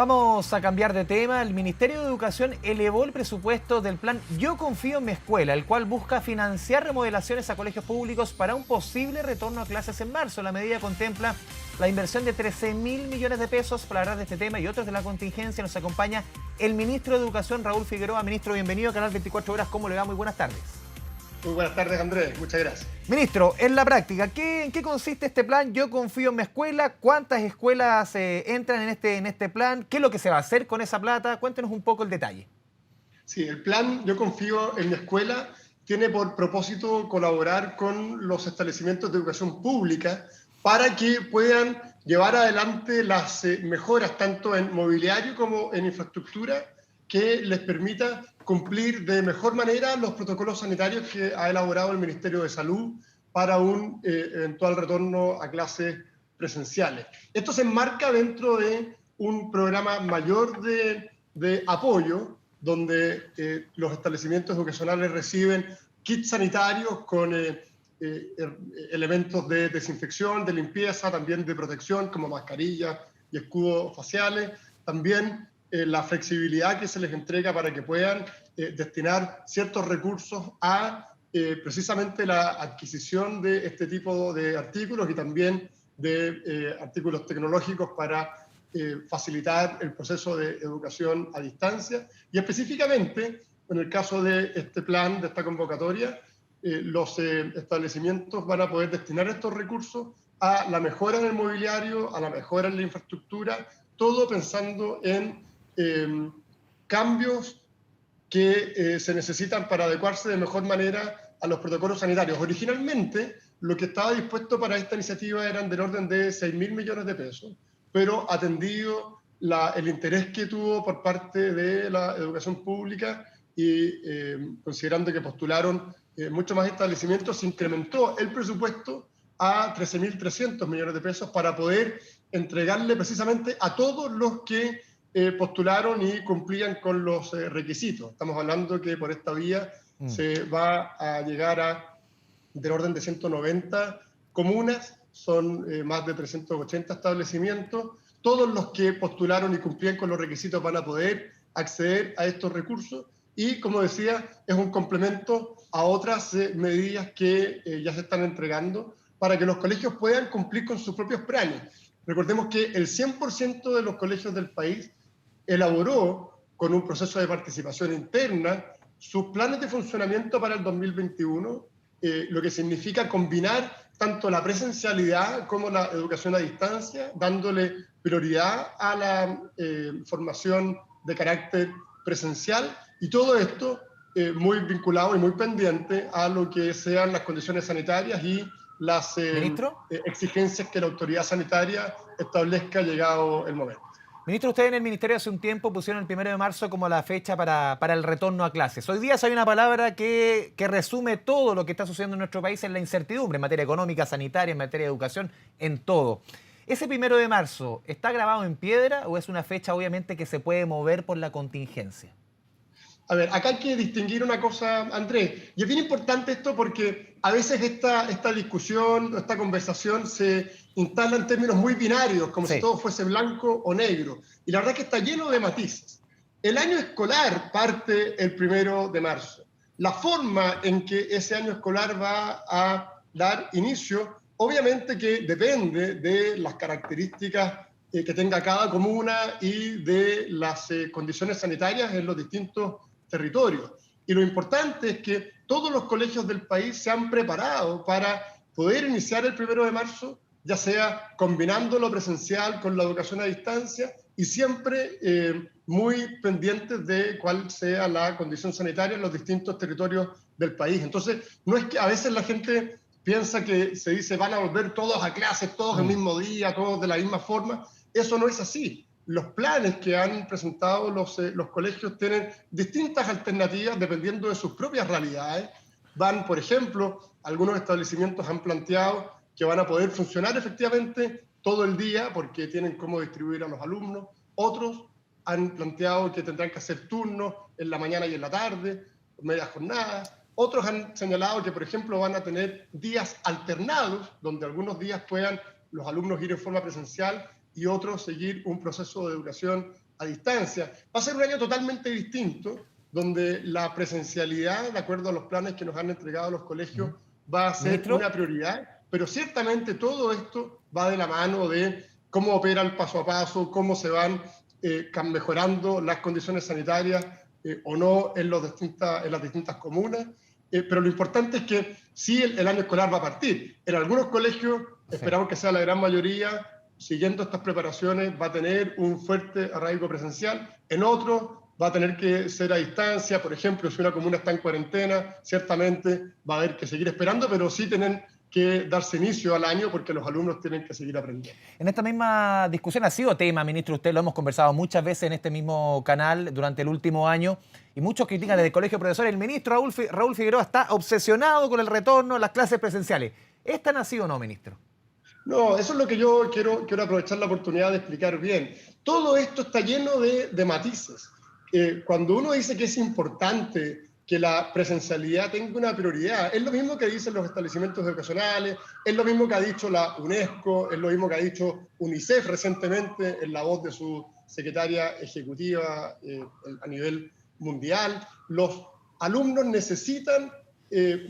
Vamos a cambiar de tema. El Ministerio de Educación elevó el presupuesto del plan Yo Confío en mi Escuela, el cual busca financiar remodelaciones a colegios públicos para un posible retorno a clases en marzo. La medida contempla la inversión de 13.000 millones de pesos. Para hablar de este tema y otros de la contingencia nos acompaña el ministro de Educación, Raúl Figueroa. Ministro, bienvenido a Canal 24 Horas. ¿Cómo le va? Muy buenas tardes. Muy buenas tardes, Andrés. Muchas gracias. Ministro, en la práctica, ¿en qué consiste este plan Yo Confío en mi Escuela? ¿Cuántas escuelas entran en este plan? ¿Qué es lo que se va a hacer con esa plata? Cuéntenos un poco el detalle. Sí, el plan Yo Confío en mi Escuela tiene por propósito colaborar con los establecimientos de educación pública para que puedan llevar adelante las mejoras tanto en mobiliario como en infraestructura que les permita cumplir de mejor manera los protocolos sanitarios que ha elaborado el Ministerio de Salud para un eventual retorno a clases presenciales. Esto se enmarca dentro de un programa mayor de apoyo, donde los establecimientos educacionales reciben kits sanitarios con elementos de desinfección, de limpieza, también de protección, como mascarillas y escudos faciales. También la flexibilidad que se les entrega para que puedan destinar ciertos recursos a precisamente la adquisición de este tipo de artículos y también de artículos tecnológicos para facilitar el proceso de educación a distancia. Y específicamente, en el caso de este plan, de esta convocatoria, los establecimientos van a poder destinar estos recursos a la mejora en el mobiliario, a la mejora en la infraestructura, todo pensando en cambios que se necesitan para adecuarse de mejor manera a los protocolos sanitarios. Originalmente, lo que estaba dispuesto para esta iniciativa eran del orden de 6.000 millones de pesos, pero atendido el interés que tuvo por parte de la educación pública y considerando que postularon muchos más establecimientos, se incrementó el presupuesto a 13.300 millones de pesos para poder entregarle precisamente a todos los que postularon y cumplían con los requisitos. Estamos hablando que por esta vía se va a llegar a del orden de 190 comunas, son más de 380 establecimientos. Todos los que postularon y cumplían con los requisitos van a poder acceder a estos recursos y, como decía, es un complemento a otras medidas que ya se están entregando para que los colegios puedan cumplir con sus propios planes. Recordemos que el 100% de los colegios del país elaboró con un proceso de participación interna sus planes de funcionamiento para el 2021, lo que significa combinar tanto la presencialidad como la educación a distancia, dándole prioridad a la formación de carácter presencial, y todo esto muy vinculado y muy pendiente a lo que sean las condiciones sanitarias y las Ministro. exigencias que la autoridad sanitaria establezca llegado el momento. Ministro, ustedes en el Ministerio hace un tiempo pusieron el 1 de marzo como la fecha para el retorno a clases. Hoy día hay una palabra que resume todo lo que está sucediendo en nuestro país en la incertidumbre, en materia económica, sanitaria, en materia de educación, en todo. ¿Ese 1 de marzo está grabado en piedra o es una fecha obviamente que se puede mover por la contingencia? A ver, acá hay que distinguir una cosa, Andrés, y es bien importante esto porque a veces esta discusión, esta conversación se instala en términos muy binarios, como si todo fuese blanco o negro, y la verdad es que está lleno de matices. El año escolar parte el 1 de marzo. La forma en que ese año escolar va a dar inicio, obviamente que depende de las características que tenga cada comuna y de las condiciones sanitarias en los distintos territorios. Y lo importante es que todos los colegios del país se han preparado para poder iniciar el 1 de marzo, ya sea combinando lo presencial con la educación a distancia y siempre muy pendientes de cuál sea la condición sanitaria en los distintos territorios del país. Entonces, no es que a veces la gente piensa que se dice van a volver todos a clases, todos el mismo día, todos de la misma forma. Eso no es así. Los planes que han presentado los colegios tienen distintas alternativas dependiendo de sus propias realidades. Por ejemplo, algunos establecimientos han planteado que van a poder funcionar efectivamente todo el día porque tienen cómo distribuir a los alumnos. Otros han planteado que tendrán que hacer turnos en la mañana y en la tarde, medias jornadas. Otros han señalado que, por ejemplo, van a tener días alternados, donde algunos días puedan los alumnos ir en forma presencial y otros seguir un proceso de educación a distancia. Va a ser un año totalmente distinto, donde la presencialidad, de acuerdo a los planes que nos han entregado los colegios, va a ser Ministro. una prioridad, pero ciertamente todo esto va de la mano de cómo opera el paso a paso, cómo se van mejorando las condiciones sanitarias o no en las distintas comunas. Pero lo importante es que sí el año escolar va a partir. En algunos colegios, esperamos que sea la gran mayoría, siguiendo estas preparaciones, va a tener un fuerte arraigo presencial. En otros va a tener que ser a distancia. Por ejemplo, si una comuna está en cuarentena, ciertamente va a haber que seguir esperando, pero sí tienen que darse inicio al año porque los alumnos tienen que seguir aprendiendo. En esta misma discusión ha sido tema, ministro, usted lo hemos conversado muchas veces en este mismo canal durante el último año y muchos critican desde el Colegio de Profesores. El ministro Raúl Figueroa está obsesionado con el retorno a las clases presenciales. ¿Es tan así o no, ministro? No, eso es lo que yo quiero aprovechar la oportunidad de explicar bien. Todo esto está lleno de matices. Cuando uno dice que es importante que la presencialidad tenga una prioridad, es lo mismo que dicen los establecimientos educacionales, es lo mismo que ha dicho la UNESCO, es lo mismo que ha dicho UNICEF recientemente en la voz de su secretaria ejecutiva a nivel mundial. Los alumnos necesitan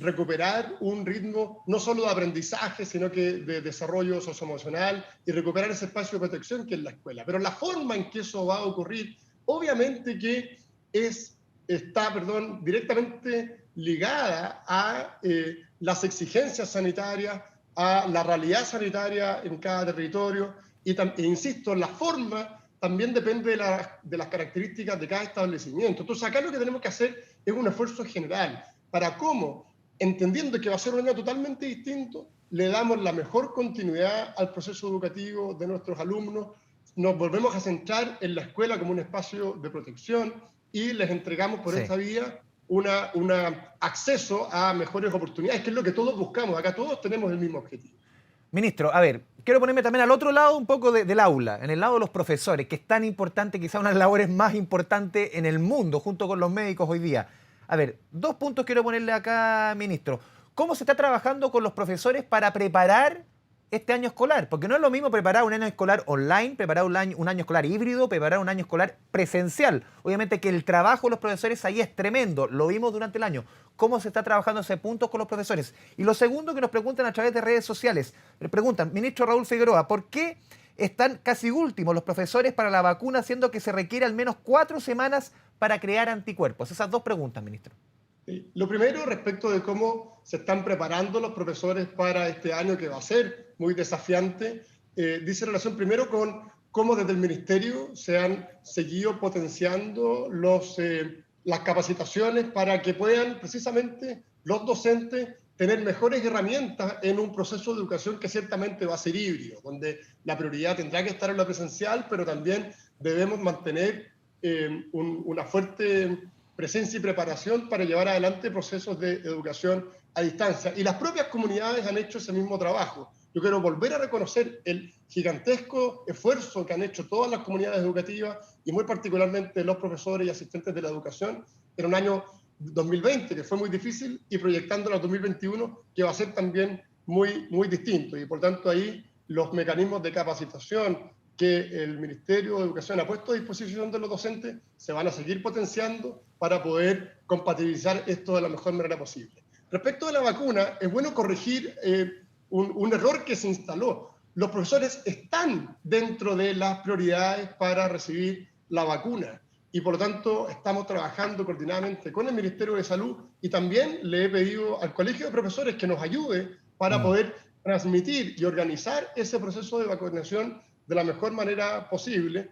recuperar un ritmo no solo de aprendizaje, sino que de desarrollo socioemocional y recuperar ese espacio de protección que es la escuela. Pero la forma en que eso va a ocurrir, obviamente que está directamente ligada a las exigencias sanitarias, a la realidad sanitaria en cada territorio e insisto, la forma también depende de las características de cada establecimiento. Entonces acá lo que tenemos que hacer es un esfuerzo general para cómo, entendiendo que va a ser un año totalmente distinto, le damos la mejor continuidad al proceso educativo de nuestros alumnos, nos volvemos a centrar en la escuela como un espacio de protección y les entregamos por esta vía un acceso a mejores oportunidades, que es lo que todos buscamos. Acá todos tenemos el mismo objetivo. Ministro, a ver, quiero ponerme también al otro lado un poco del aula, en el lado de los profesores, que es tan importante, quizá una de las labores más importantes en el mundo, junto con los médicos hoy día. A ver, 2 puntos quiero ponerle acá, ministro. ¿Cómo se está trabajando con los profesores para preparar este año escolar? Porque no es lo mismo preparar un año escolar online, preparar un año escolar híbrido, preparar un año escolar presencial. Obviamente que el trabajo de los profesores ahí es tremendo, lo vimos durante el año. ¿Cómo se está trabajando ese punto con los profesores? Y lo segundo que nos preguntan a través de redes sociales, le preguntan, ministro Raúl Figueroa, ¿por qué están casi últimos los profesores para la vacuna, siendo que se requiere al menos 4 semanas para crear anticuerpos? Esas 2 preguntas, ministro. Lo primero, respecto de cómo se están preparando los profesores para este año que va a ser muy desafiante, dice relación primero con cómo desde el Ministerio se han seguido potenciando las capacitaciones para que puedan precisamente los docentes tener mejores herramientas en un proceso de educación que ciertamente va a ser híbrido, donde la prioridad tendrá que estar en la presencial, pero también debemos mantener una fuerte presencia y preparación para llevar adelante procesos de educación a distancia. Y las propias comunidades han hecho ese mismo trabajo. Yo quiero volver a reconocer el gigantesco esfuerzo que han hecho todas las comunidades educativas y muy particularmente los profesores y asistentes de la educación en un año 2020 que fue muy difícil y proyectándolo al 2021 que va a ser también muy, muy distinto. Y por tanto ahí los mecanismos de capacitación que el Ministerio de Educación ha puesto a disposición de los docentes se van a seguir potenciando para poder compatibilizar esto de la mejor manera posible. Respecto de la vacuna, es bueno corregir un error que se instaló. Los profesores están dentro de las prioridades para recibir la vacuna y por lo tanto estamos trabajando coordinadamente con el Ministerio de Salud y también le he pedido al Colegio de Profesores que nos ayude para poder transmitir y organizar ese proceso de vacunación de la mejor manera posible,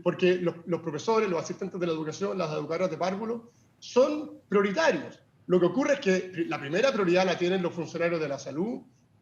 porque los profesores, los asistentes de la educación, las educadoras de párvulo, son prioritarios. Lo que ocurre es que la primera prioridad la tienen los funcionarios de la salud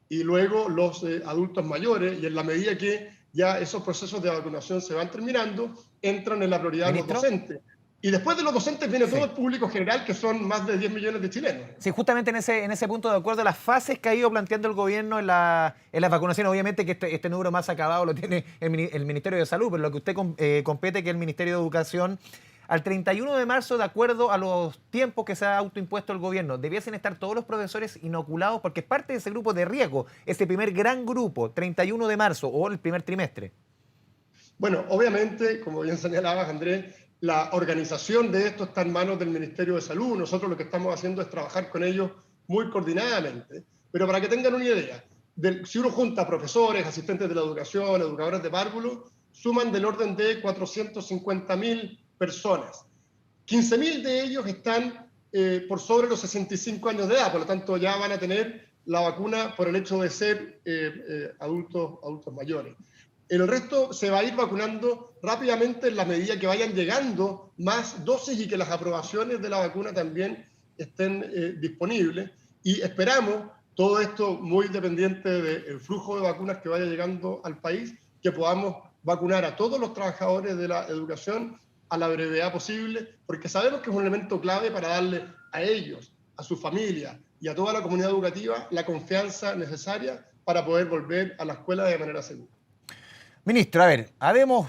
y luego los adultos mayores, y en la medida que ya esos procesos de vacunación se van terminando, entran en la prioridad de los docentes. Y después de los docentes viene todo el público general, que son más de 10 millones de chilenos. Sí, justamente en ese punto, de acuerdo a las fases que ha ido planteando el gobierno en las vacunaciones, obviamente que este número más acabado lo tiene el Ministerio de Salud, pero lo que usted compete, que es el Ministerio de Educación, al 31 de marzo, de acuerdo a los tiempos que se ha autoimpuesto el gobierno, debiesen estar todos los profesores inoculados, porque es parte de ese grupo de riesgo, ese primer gran grupo, 31 de marzo o el primer trimestre. Bueno, obviamente, como bien señalabas, Andrés, la organización de esto está en manos del Ministerio de Salud. Nosotros lo que estamos haciendo es trabajar con ellos muy coordinadamente. Pero para que tengan una idea, si uno junta profesores, asistentes de la educación, educadores de párvulo, suman del orden de 450.000 personas. 15.000 de ellos están por sobre los 65 años de edad, por lo tanto ya van a tener la vacuna por el hecho de ser adultos mayores. El resto se va a ir vacunando rápidamente en la medida que vayan llegando más dosis y que las aprobaciones de la vacuna también estén disponibles. Y esperamos, todo esto muy dependiente del flujo de vacunas que vaya llegando al país, que podamos vacunar a todos los trabajadores de la educación a la brevedad posible, porque sabemos que es un elemento clave para darle a ellos, a su familia y a toda la comunidad educativa la confianza necesaria para poder volver a la escuela de manera segura. Ministro, a ver, habemos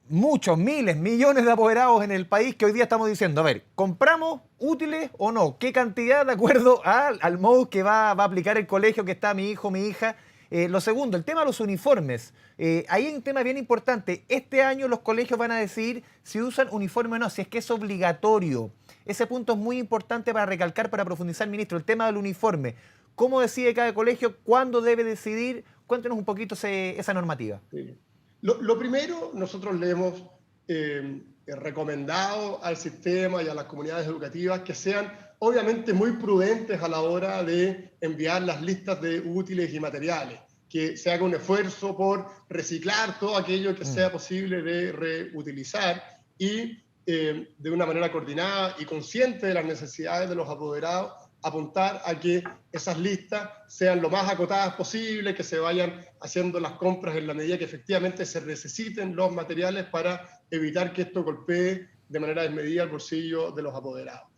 muchos, miles, millones de apoderados en el país que hoy día estamos diciendo, a ver, ¿compramos útiles o no? ¿Qué cantidad de acuerdo al modus que va a aplicar el colegio que está mi hijo, mi hija? Lo segundo, el tema de los uniformes. Ahí hay un tema bien importante. Este año los colegios van a decidir si usan uniforme o no, si es que es obligatorio. Ese punto es muy importante para recalcar, para profundizar, ministro. El tema del uniforme. ¿Cómo decide cada colegio? ¿Cuándo debe decidir? Cuéntenos un poquito esa normativa. Sí. Lo primero, nosotros le hemos recomendado al sistema y a las comunidades educativas que sean obviamente muy prudentes a la hora de enviar las listas de útiles y materiales, que se haga un esfuerzo por reciclar todo aquello que sea posible de reutilizar y de una manera coordinada y consciente de las necesidades de los apoderados, apuntar a que esas listas sean lo más acotadas posible, que se vayan haciendo las compras en la medida que efectivamente se necesiten los materiales para evitar que esto golpee de manera desmedida el bolsillo de los apoderados.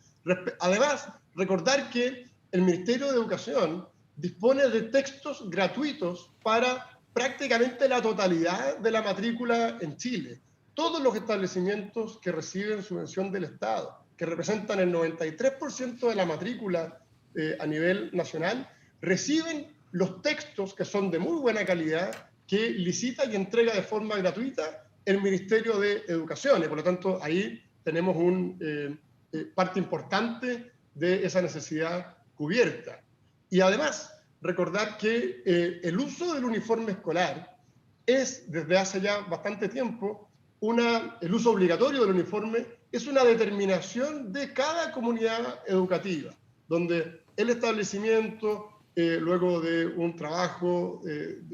Además, recordar que el Ministerio de Educación dispone de textos gratuitos para prácticamente la totalidad de la matrícula en Chile. Todos los establecimientos que reciben subvención del Estado, que representan el 93% de la matrícula a nivel nacional, reciben los textos que son de muy buena calidad, que licita y entrega de forma gratuita el Ministerio de Educación. Y por lo tanto, ahí tenemos una parte importante de esa necesidad cubierta. Y además, recordar que el uso del uniforme escolar es, desde hace ya bastante tiempo, el uso obligatorio del uniforme es una determinación de cada comunidad educativa, donde el establecimiento, luego de un trabajo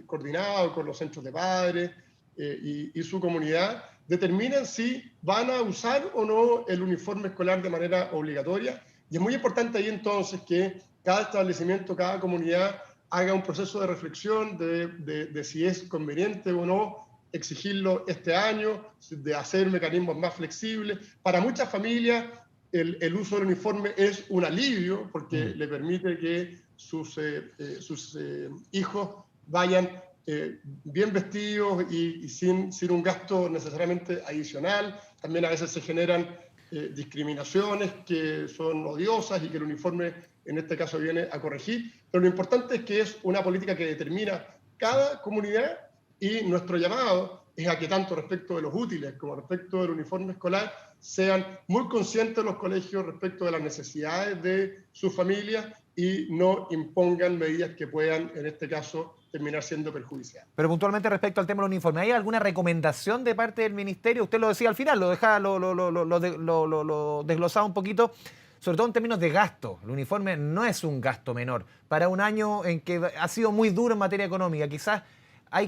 coordinado con los centros de padres y su comunidad, determinan si van a usar o no el uniforme escolar de manera obligatoria. Y es muy importante ahí entonces que cada establecimiento, cada comunidad haga un proceso de reflexión de si es conveniente o no exigirlo este año, de hacer mecanismos más flexibles. Para muchas familias el uso del uniforme es un alivio porque le permite que sus hijos vayan bien vestidos y sin un gasto necesariamente adicional. También a veces se generan discriminaciones que son odiosas y que el uniforme en este caso viene a corregir. Pero lo importante es que es una política que determina cada comunidad. Y nuestro llamado es a que tanto respecto de los útiles como respecto del uniforme escolar sean muy conscientes los colegios respecto de las necesidades de sus familias y no impongan medidas que puedan, en este caso, terminar siendo perjudiciales. Pero puntualmente respecto al tema del uniforme, ¿hay alguna recomendación de parte del Ministerio? Usted lo decía al final, lo desglosaba un poquito, sobre todo en términos de gasto. El uniforme no es un gasto menor. Para un año en que ha sido muy duro en materia económica, quizás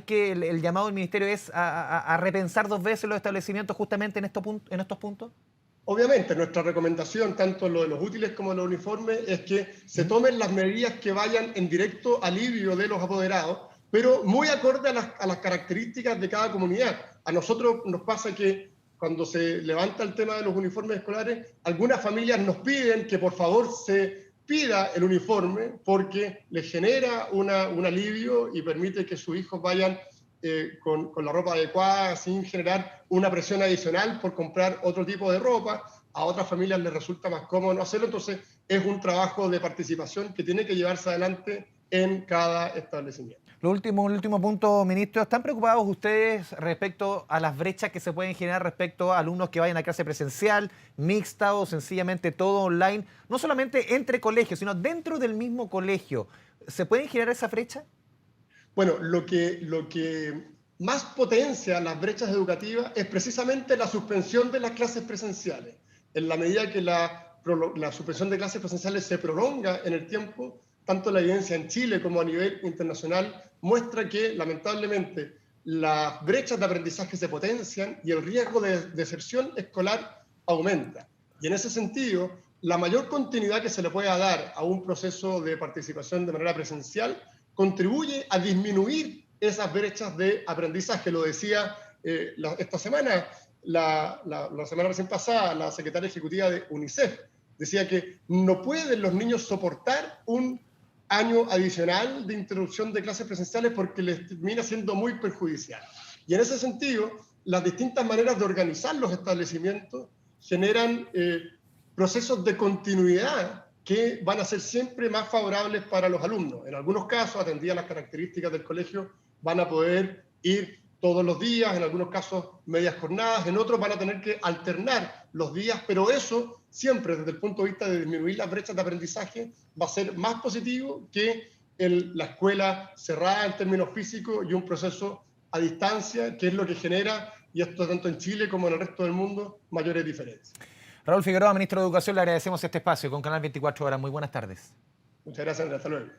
el llamado del Ministerio es a repensar dos veces los establecimientos justamente en estos puntos. Obviamente, nuestra recomendación, tanto en lo de los útiles como en los uniformes, es que se tomen las medidas que vayan en directo alivio de los apoderados, pero muy acorde a las características de cada comunidad. A nosotros nos pasa que cuando se levanta el tema de los uniformes escolares, algunas familias nos piden que por favor se pida el uniforme porque les genera un alivio y permite que sus hijos vayan con la ropa adecuada sin generar una presión adicional por comprar otro tipo de ropa. A otras familias les resulta más cómodo no hacerlo, entonces es un trabajo de participación que tiene que llevarse adelante en cada establecimiento. Un último punto, ministro. ¿Están preocupados ustedes respecto a las brechas que se pueden generar respecto a alumnos que vayan a clase presencial, mixta o sencillamente todo online? No solamente entre colegios, sino dentro del mismo colegio. ¿Se pueden generar esa brecha? Bueno, lo que más potencia las brechas educativas es precisamente la suspensión de las clases presenciales. En la medida que la suspensión de clases presenciales se prolonga en el tiempo, tanto la evidencia en Chile como a nivel internacional muestra que, lamentablemente, las brechas de aprendizaje se potencian y el riesgo de deserción escolar aumenta. Y en ese sentido, la mayor continuidad que se le pueda dar a un proceso de participación de manera presencial contribuye a disminuir esas brechas de aprendizaje. Lo decía esta semana, la semana recién pasada, la secretaria ejecutiva de UNICEF, decía que no pueden los niños soportar un año adicional de introducción de clases presenciales porque les termina siendo muy perjudicial. Y en ese sentido, las distintas maneras de organizar los establecimientos generan procesos de continuidad que van a ser siempre más favorables para los alumnos. En algunos casos, atendidas las características del colegio, van a poder ir todos los días, en algunos casos medias jornadas, en otros van a tener que alternar los días, pero eso siempre desde el punto de vista de disminuir las brechas de aprendizaje va a ser más positivo que la escuela cerrada en términos físicos y un proceso a distancia, que es lo que genera, y esto tanto en Chile como en el resto del mundo, mayores diferencias. Raúl Figueroa, ministro de Educación, le agradecemos este espacio con Canal 24 Horas. Muy buenas tardes. Muchas gracias, Andrés. Hasta luego.